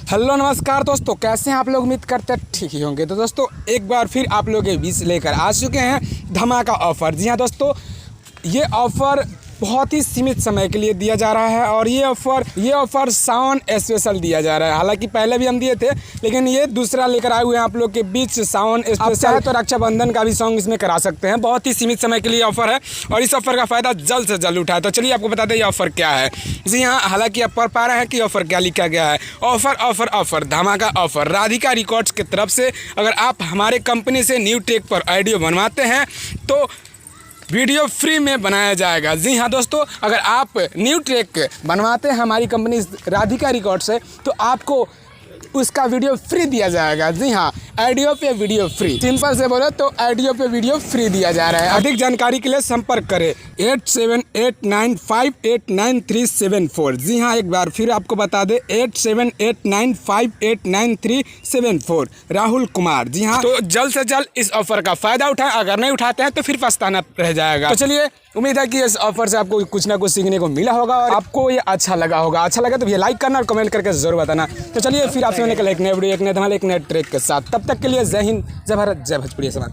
Hello नमस्कार दोस्तों, कैसे हैं आप लोग। उम्मीद करते हैं ठीक ही होंगे। तो दोस्तों एक बार फिर आप लोगों के बीच लेकर आ चुके हैं धमाका ऑफ़र। जी हाँ दोस्तों, ये ऑफ़र बहुत ही सीमित समय के लिए दिया जा रहा है और ये ऑफ़र सावन स्पेशल दिया जा रहा है। हालांकि पहले भी हम दिए थे, लेकिन ये दूसरा लेकर आए हुए हैं आप लोग के बीच सावन स्पेशल। तो रक्षाबंधन का भी सॉन्ग इसमें करा सकते हैं। बहुत ही सीमित समय के लिए ऑफ़र है और इस ऑफ़र का फ़ायदा जल्द से जल्द उठाए। तो चलिए आपको बता दें ये ऑफ़र क्या है। जी हाँ, हालांकि आप पढ़ पा रहे हैं कि ऑफ़र क्या लिखा गया है। ऑफ़र धमाका ऑफ़र राधिका रिकॉर्ड्स की तरफ से अगर आप हमारे कंपनी से न्यू टेक पर ऑडियो बनवाते हैं तो वीडियो फ्री में बनाया जाएगा। जी हाँ दोस्तों, अगर आप न्यू ट्रैक बनवाते हैं हमारी कंपनी राधिका रिकॉर्ड से तो आपको उसका वीडियो फ्री दिया जाएगा। जी हाँ, ऑडियो पे वीडियो फ्री। सिंपल से बोलो तो ऑडियो पे वीडियो फ्री दिया जा रहा है। अधिक जानकारी के लिए संपर्क करें 8789589374। जी हाँ, एक बार फिर आपको बता दें 8789589374 राहुल कुमार। जी हाँ, तो जल्द से जल्द इस ऑफर का फायदा उठाएं। अगर नहीं उठाते हैं तो फिर पछताना रह जाएगा। तो चलिए, उम्मीद है कि इस ऑफर से आपको कुछ ना कुछ सीखने को मिला होगा और आपको ये अच्छा लगा होगा। अच्छा लगा तो ये लाइक करना और कमेंट करके जरूर बताना। तो चलिए फिर आपसे मिलने के लिए एक नए वीडियो, एक नए धमाल, एक नए ट्रैक के साथ। तब तक के लिए जय हिंद, जय भारत, जय भोजपुरी समाज।